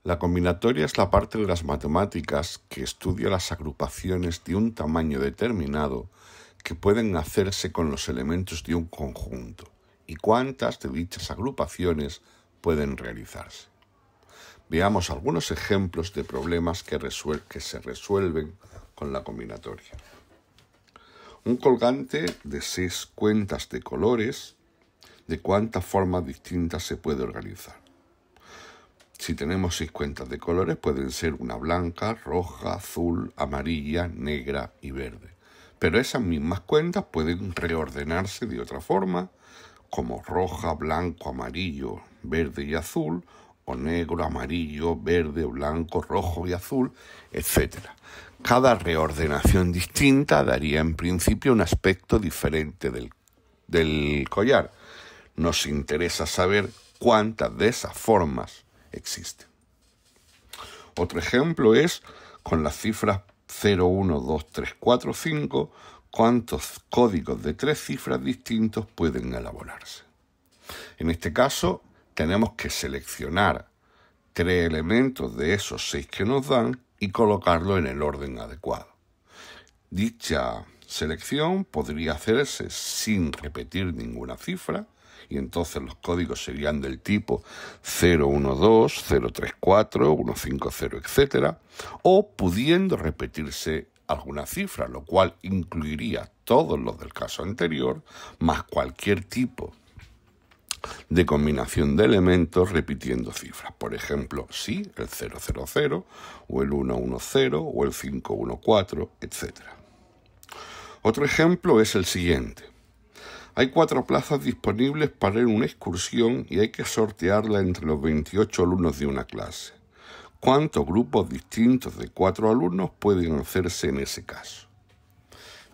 La combinatoria es la parte de las matemáticas que estudia las agrupaciones de un tamaño determinado que pueden hacerse con los elementos de un conjunto y cuántas de dichas agrupaciones pueden realizarse. Veamos algunos ejemplos de problemas que se resuelven con la combinatoria. Un colgante de 6 cuentas de colores, ¿de cuántas formas distintas se puede organizar? Si tenemos 6 cuentas de colores, pueden ser una blanca, roja, azul, amarilla, negra y verde. Pero esas mismas cuentas pueden reordenarse de otra forma, como roja, blanco, amarillo, verde y azul, o negro, amarillo, verde, blanco, rojo y azul, etc. Cada reordenación distinta daría en principio un aspecto diferente del collar. Nos interesa saber cuántas de esas formas existen. Otro ejemplo es con las cifras 0, 1, 2, 3, 4, 5, cuántos códigos de 3 cifras distintos pueden elaborarse. En este caso, tenemos que seleccionar 3 elementos de esos 6 que nos dan y colocarlo en el orden adecuado. Dicha selección podría hacerse sin repetir ninguna cifra, y entonces los códigos serían del tipo 012, 034, 150, etc. O pudiendo repetirse alguna cifra, lo cual incluiría todos los del caso anterior, más cualquier tipo de combinación de elementos repitiendo cifras. Por ejemplo, sí, el 000, o el 110, o el 514, etc. Otro ejemplo es el siguiente. Hay 4 plazas disponibles para ir a una excursión y hay que sortearla entre los 28 alumnos de una clase. ¿Cuántos grupos distintos de 4 alumnos pueden hacerse en ese caso?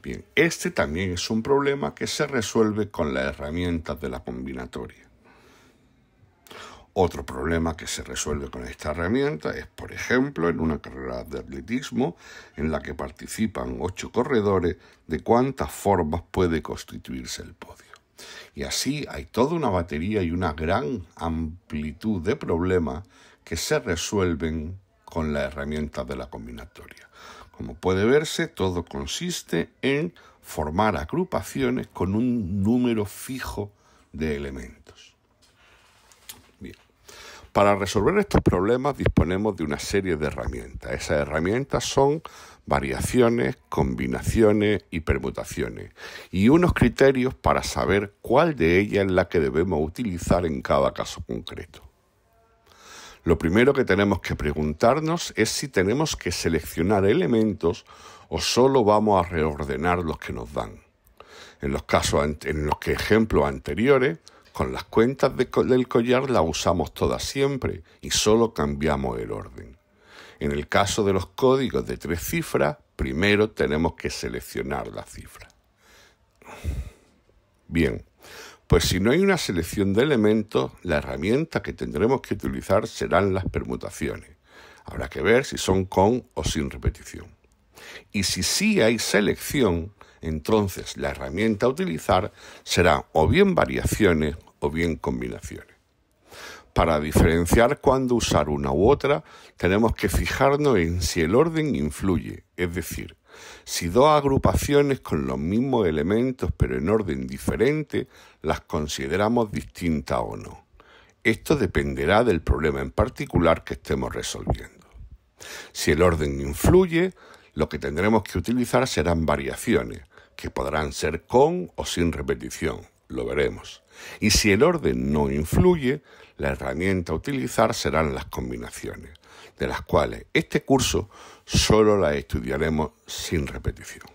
Bien, este también es un problema que se resuelve con las herramientas de la combinatoria. Otro problema que se resuelve con esta herramienta es, por ejemplo, en una carrera de atletismo en la que participan 8 corredores, de cuántas formas puede constituirse el podio. Y así hay toda una batería y una gran amplitud de problemas que se resuelven con las herramientas de la combinatoria. Como puede verse, todo consiste en formar agrupaciones con un número fijo de elementos. Bien. Para resolver estos problemas disponemos de una serie de herramientas. Esas herramientas son variaciones, combinaciones y permutaciones, y unos criterios para saber cuál de ellas es la que debemos utilizar en cada caso concreto. Lo primero que tenemos que preguntarnos es si tenemos que seleccionar elementos o solo vamos a reordenar los que nos dan. En los ejemplos anteriores, con las cuentas del collar las usamos todas siempre y solo cambiamos el orden. En el caso de los códigos de 3 cifras, primero tenemos que seleccionar la cifra. Bien, pues si no hay una selección de elementos, la herramienta que tendremos que utilizar serán las permutaciones. Habrá que ver si son con o sin repetición. Y si sí hay selección, entonces la herramienta a utilizar será o bien variaciones o bien combinaciones. Para diferenciar cuándo usar una u otra, tenemos que fijarnos en si el orden influye, es decir, si 2 agrupaciones con los mismos elementos pero en orden diferente, las consideramos distintas o no. Esto dependerá del problema en particular que estemos resolviendo. Si el orden influye, lo que tendremos que utilizar serán variaciones, que podrán ser con o sin repetición, lo veremos. Y si el orden no influye, la herramienta a utilizar serán las combinaciones, de las cuales este curso solo las estudiaremos sin repetición.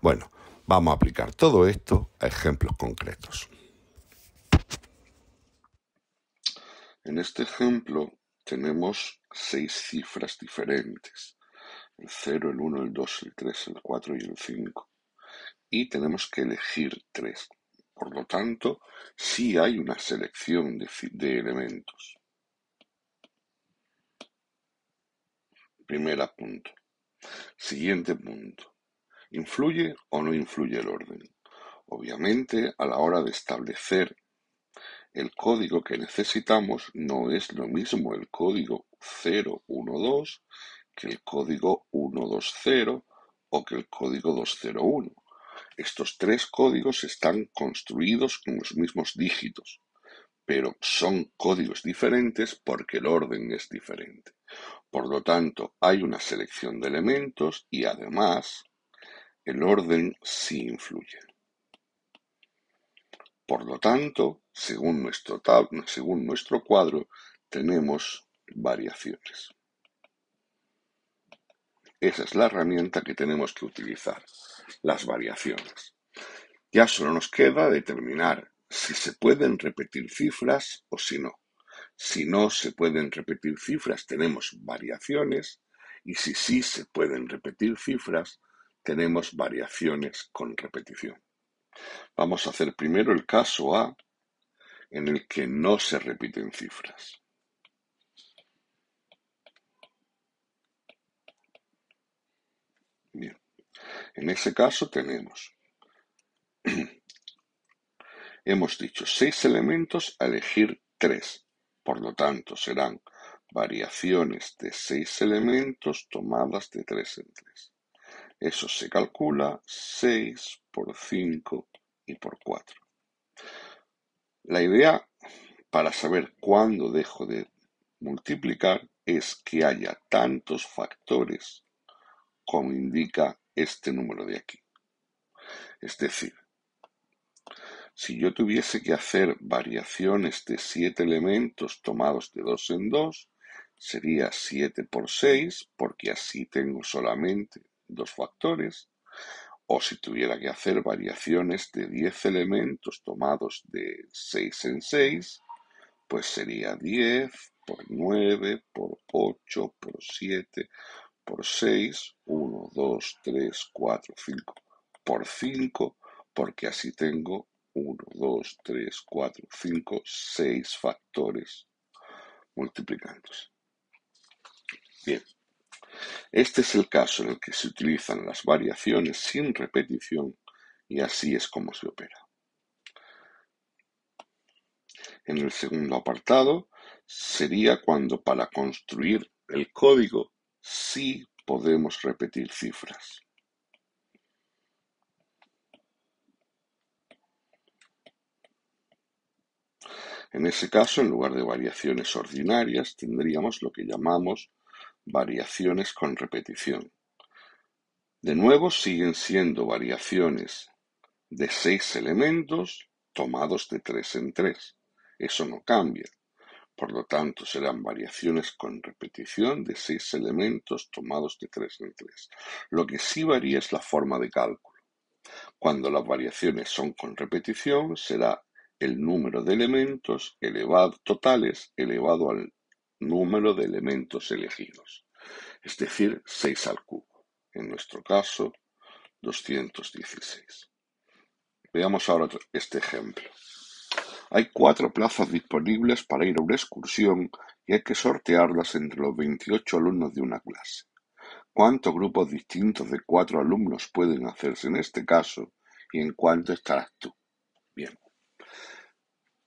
Bueno, vamos a aplicar todo esto a ejemplos concretos. En este ejemplo tenemos 6 cifras diferentes, el 0, el 1, el 2, el 3, el 4 y el 5, y tenemos que elegir 3. Por lo tanto, sí hay una selección de elementos. Primer punto. Siguiente punto. ¿Influye o no influye el orden? Obviamente, a la hora de establecer el código que necesitamos no es lo mismo el código 012 que el código 120 o que el código 201. Estos tres códigos están construidos con los mismos dígitos, pero son códigos diferentes porque el orden es diferente. Por lo tanto, hay una selección de elementos y además el orden sí influye. Por lo tanto, según nuestro cuadro, tenemos variaciones. Esa es la herramienta que tenemos que utilizar, las variaciones. Ya solo nos queda determinar si se pueden repetir cifras o si no. Si no se pueden repetir cifras, tenemos variaciones, y si sí se pueden repetir cifras, tenemos variaciones con repetición. Vamos a hacer primero el caso A, en el que no se repiten cifras. Bien, en ese caso tenemos, hemos dicho 6 elementos a elegir 3, por lo tanto serán variaciones de 6 elementos tomadas de 3 en 3. Eso se calcula 6 por 5 y por 4. La idea para saber cuándo dejo de multiplicar es que haya tantos factores como indica este número de aquí. Es decir, si yo tuviese que hacer variaciones de 7 elementos tomados de 2 en 2, sería 7 por 6, porque así tengo solamente 2 factores. O si tuviera que hacer variaciones de 10 elementos tomados de 6 en 6, pues sería 10 por 9 por 8 por 7 por 6, 1, 2, 3, 4, 5 por 5, porque así tengo 1, 2, 3, 4, 5, 6 factores multiplicándose. Bien, este es el caso en el que se utilizan las variaciones sin repetición y así es como se opera. En el segundo apartado sería cuando para construir el código sí podemos repetir cifras. En ese caso, en lugar de variaciones ordinarias, tendríamos lo que llamamos variaciones con repetición. De nuevo, siguen siendo variaciones de 6 elementos tomados de 3 en 3. Eso no cambia. Por lo tanto, serán variaciones con repetición de 6 elementos tomados de 3 en 3. Lo que sí varía es la forma de cálculo. Cuando las variaciones son con repetición, será el número de elementos totales elevado al número de elementos elegidos, es decir, 6 al cubo. En nuestro caso, 216. Veamos ahora este ejemplo. Hay 4 plazas disponibles para ir a una excursión y hay que sortearlas entre los 28 alumnos de una clase. ¿Cuántos grupos distintos de 4 alumnos pueden hacerse en este caso y en cuánto estarás tú? Bien.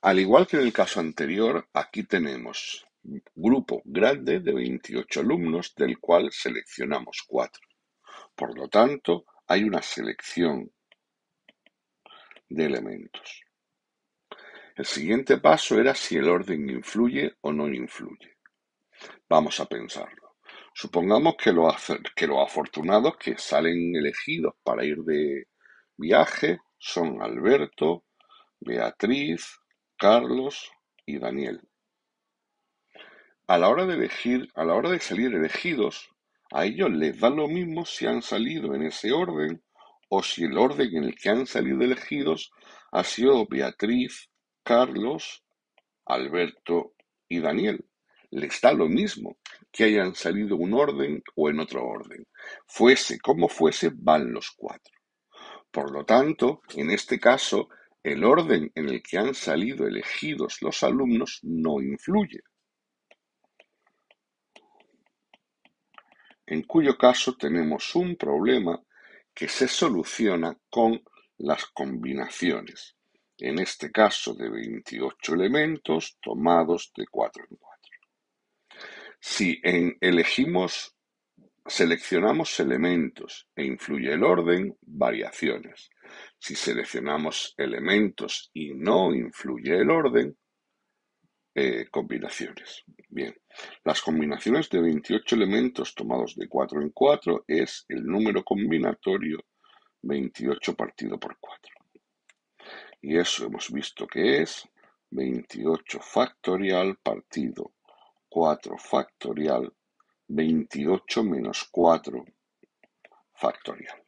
Al igual que en el caso anterior, aquí tenemos un grupo grande de 28 alumnos del cual seleccionamos 4. Por lo tanto, hay una selección de elementos. El siguiente paso era si el orden influye o no influye. Vamos a pensarlo. Supongamos que los afortunados que salen elegidos para ir de viaje son Alberto, Beatriz, Carlos y Daniel. A la hora de salir elegidos, a ellos les da lo mismo si han salido en ese orden o si el orden en el que han salido elegidos ha sido Beatriz, Carlos, Alberto y Daniel. Les da lo mismo que hayan salido en un orden o en otro orden. Fuese como fuese, van los 4. Por lo tanto, en este caso, el orden en el que han salido elegidos los alumnos no influye. En cuyo caso tenemos un problema que se soluciona con las combinaciones. en este caso de 28 elementos tomados de 4 en 4. Si seleccionamos elementos e influye el orden, variaciones. Si seleccionamos elementos y no influye el orden, combinaciones. Bien, las combinaciones de 28 elementos tomados de 4 en 4 es el número combinatorio 28 partido por 4. Y eso hemos visto que es 28 factorial partido 4 factorial 28 menos 4 factorial.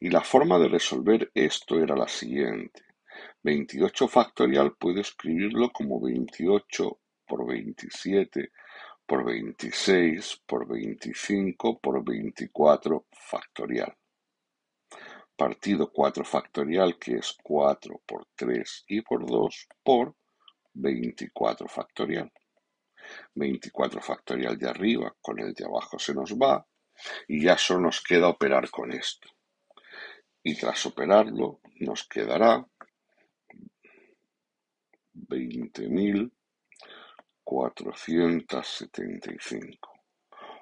Y la forma de resolver esto era la siguiente. 28 factorial puedo escribirlo como 28 por 27 por 26 por 25 por 24 factorial. Partido 4 factorial, que es 4 por 3 y por 2 por 24 factorial. 24 factorial de arriba con el de abajo se nos va y ya solo nos queda operar con esto. Y tras operarlo nos quedará 20.475.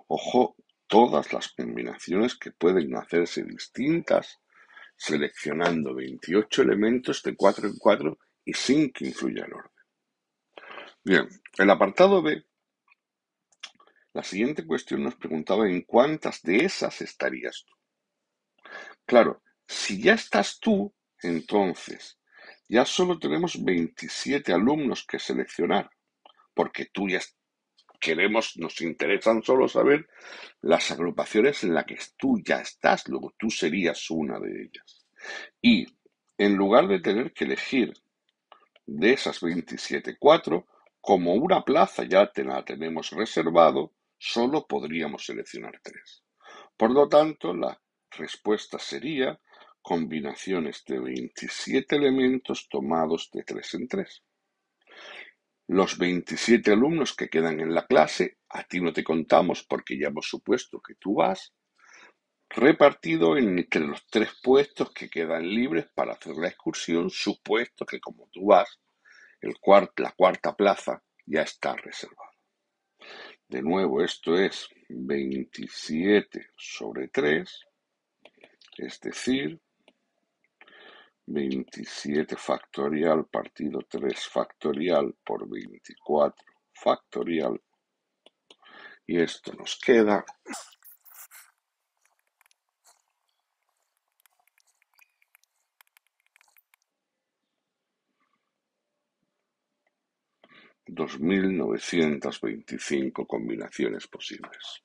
Ojo, todas las combinaciones que pueden hacerse distintas seleccionando 28 elementos de 4 en 4 y sin que influya el orden. Bien, el apartado B, la siguiente cuestión nos preguntaba en cuántas de esas estarías tú. Claro, si ya estás tú, entonces ya solo tenemos 27 alumnos que seleccionar, porque tú ya nos interesan solo saber las agrupaciones en las que tú ya estás, luego tú serías una de ellas. Y en lugar de tener que elegir de esas 27, 4, como una plaza ya la tenemos reservado, solo podríamos seleccionar 3. Por lo tanto, la respuesta sería combinaciones de 27 elementos tomados de 3 en 3. Los 27 alumnos que quedan en la clase, a ti no te contamos porque ya hemos supuesto que tú vas, repartido entre los 3 puestos que quedan libres para hacer la excursión, supuesto que como tú vas, la cuarta plaza ya está reservada. De nuevo, esto es 27 sobre 3, es decir, 27 factorial partido 3 factorial por 24 factorial. Y esto nos queda 2.925 combinaciones posibles.